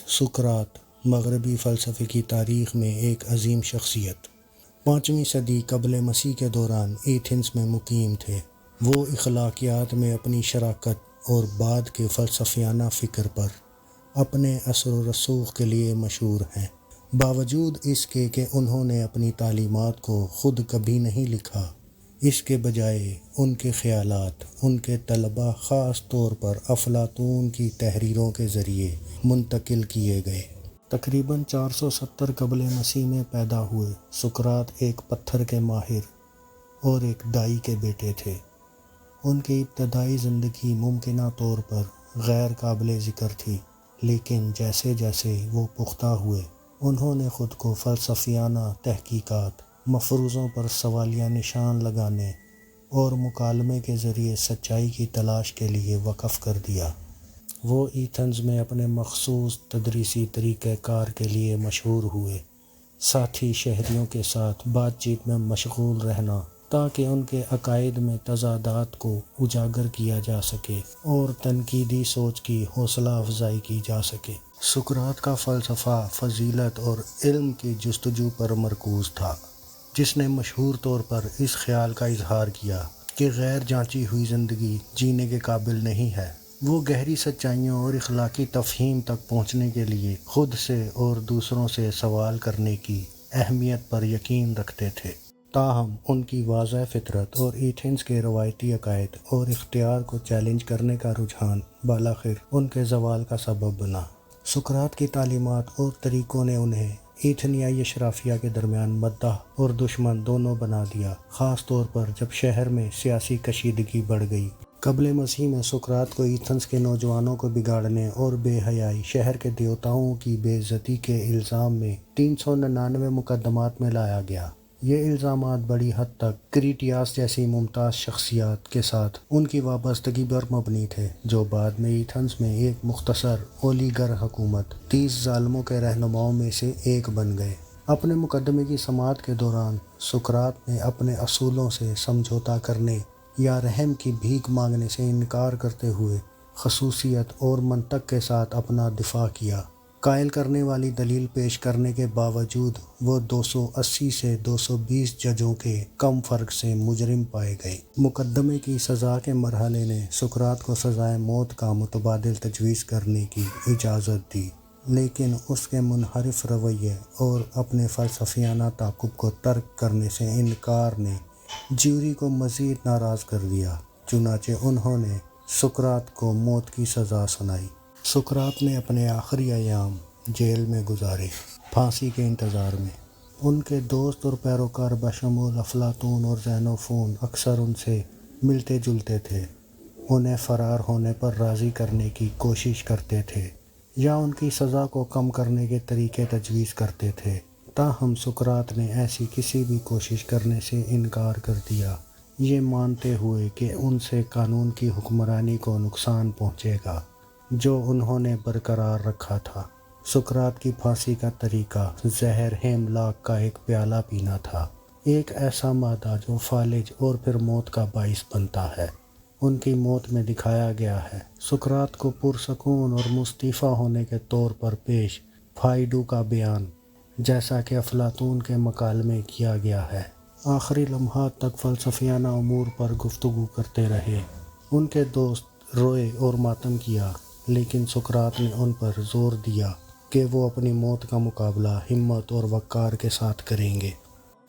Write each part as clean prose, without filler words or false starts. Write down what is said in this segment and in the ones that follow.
سقراط مغربی فلسفے کی تاریخ میں ایک عظیم شخصیت 5ویں صدی قبل مسیح کے دوران ایتھنز میں مقیم تھے۔ وہ اخلاقیات میں اپنی شراکت اور بعد کے فلسفیانہ فکر پر اپنے اثر و رسوخ کے لیے مشہور ہیں۔ باوجود اس کے کہ انہوں نے اپنی تعلیمات کو خود کبھی نہیں لکھا، اس کے بجائے ان کے خیالات ان کے طلباء خاص طور پر افلاطون کی تحریروں کے ذریعے منتقل کیے گئے۔ تقریباً 470 قبل مسیح میں پیدا ہوئے سقراط ایک پتھر کے ماہر اور ایک دائی کے بیٹے تھے۔ ان کی ابتدائی زندگی ممکنہ طور پر غیر قابل ذکر تھی، لیکن جیسے جیسے وہ پختہ ہوئے انہوں نے خود کو فلسفیانہ تحقیقات، مفروضوں پر سوالیہ نشان لگانے اور مکالمے کے ذریعے سچائی کی تلاش کے لیے وقف کر دیا۔ وہ ایتھنز میں اپنے مخصوص تدریسی طریقہ کار کے لیے مشہور ہوئے، ساتھی شہریوں کے ساتھ بات چیت میں مشغول رہنا تاکہ ان کے عقائد میں تضادات کو اجاگر کیا جا سکے اور تنقیدی سوچ کی حوصلہ افزائی کی جا سکے۔ سقراط کا فلسفہ فضیلت اور علم کی جستجو پر مرکوز تھا، جس نے مشہور طور پر اس خیال کا اظہار کیا کہ غیر جانچی ہوئی زندگی جینے کے قابل نہیں ہے۔ وہ گہری سچائیوں اور اخلاقی تفہیم تک پہنچنے کے لیے خود سے اور دوسروں سے سوال کرنے کی اہمیت پر یقین رکھتے تھے۔ تاہم ان کی واضح فطرت اور ایتھنز کے روایتی عقائد اور اختیار کو چیلنج کرنے کا رجحان بالآخر ان کے زوال کا سبب بنا۔ سقراط کی تعلیمات اور طریقوں نے انہیں ایتھنیائی اشرافیہ کے درمیان مداح اور دشمن دونوں بنا دیا، خاص طور پر جب شہر میں سیاسی کشیدگی بڑھ گئی۔ قبل مسیح میں سقراط کو ایتھنز کے نوجوانوں کو بگاڑنے اور بے حیائی، شہر کے دیوتاؤں کی بے عزتی کے الزام میں 399 مقدمات میں لایا گیا۔ یہ الزامات بڑی حد تک کریٹیاس جیسی ممتاز شخصیات کے ساتھ ان کی وابستگی پر مبنی تھے، جو بعد میں ایتھنز میں ایک مختصر اولیگر حکومت 30 ظالموں کے رہنماؤں میں سے ایک بن گئے۔ اپنے مقدمے کی سماعت کے دوران سقراط نے اپنے اصولوں سے سمجھوتہ کرنے یا رحم کی بھیک مانگنے سے انکار کرتے ہوئے خصوصیت اور منطق کے ساتھ اپنا دفاع کیا۔ قائل کرنے والی دلیل پیش کرنے کے باوجود وہ 280 سے 220 ججوں کے کم فرق سے مجرم پائے گئے۔ مقدمے کی سزا کے مرحلے نے سقراط کو سزائے موت کا متبادل تجویز کرنے کی اجازت دی، لیکن اس کے منحرف رویے اور اپنے فلسفیانہ تعاقب کو ترک کرنے سے انکار نے جیوری کو مزید ناراض کر دیا، چنانچہ انہوں نے سقراط کو موت کی سزا سنائی۔ سقراط نے اپنے آخری ایام جیل میں گزارے، پھانسی کے انتظار میں۔ ان کے دوست اور پیروکار بشمول افلاطون اور زینوفون اکثر ان سے ملتے جلتے تھے، انہیں فرار ہونے پر راضی کرنے کی کوشش کرتے تھے یا ان کی سزا کو کم کرنے کے طریقے تجویز کرتے تھے۔ تاہم سقراط نے ایسی کسی بھی کوشش کرنے سے انکار کر دیا، یہ مانتے ہوئے کہ ان سے قانون کی حکمرانی کو نقصان پہنچے گا جو انہوں نے برقرار رکھا تھا۔ سقراط کی پھانسی کا طریقہ زہر ہیملاک کا ایک پیالہ پینا تھا، ایک ایسا مادہ جو فالج اور پھر موت کا باعث بنتا ہے۔ ان کی موت میں دکھایا گیا ہے سقراط کو پرسکون اور مستعفی ہونے کے طور پر پیش فائڈو کا بیان، جیسا کہ افلاطون کے مکالمے کیا گیا ہے۔ آخری لمحات تک فلسفیانہ امور پر گفتگو کرتے رہے۔ ان کے دوست روئے اور ماتم کیا، لیکن سقراط نے ان پر زور دیا کہ وہ اپنی موت کا مقابلہ ہمت اور وقار کے ساتھ کریں گے۔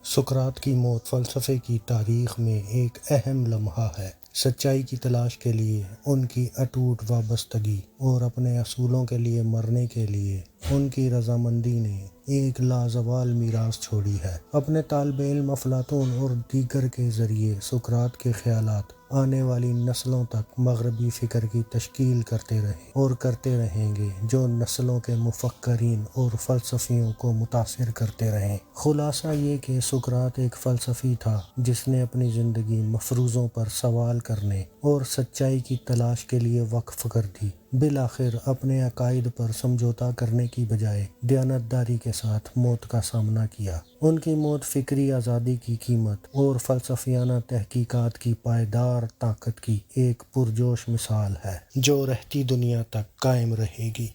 سقراط کی موت فلسفے کی تاریخ میں ایک اہم لمحہ ہے۔ سچائی کی تلاش کے لیے ان کی اٹوٹ وابستگی اور اپنے اصولوں کے لیے مرنے کے لیے ان کی رضامندی نے ایک لازوال میراث چھوڑی ہے۔ اپنے طالب علم افلاطون اور دیگر کے ذریعے سقراط کے خیالات آنے والی نسلوں تک مغربی فکر کی تشکیل کرتے رہے اور کرتے رہیں گے، جو نسلوں کے مفکرین اور فلسفیوں کو متاثر کرتے رہیں۔ خلاصہ یہ کہ سقراط ایک فلسفی تھا جس نے اپنی زندگی مفروضوں پر سوال کرنے اور سچائی کی تلاش کے لیے وقف کر دی۔ بالآخر اپنے عقائد پر سمجھوتہ کرنے کی بجائے دیانتداری کے ساتھ موت کا سامنا کیا۔ ان کی موت فکری آزادی کی قیمت اور فلسفیانہ تحقیقات کی پائیدار طاقت کی ایک پرجوش مثال ہے، جو رہتی دنیا تک قائم رہے گی۔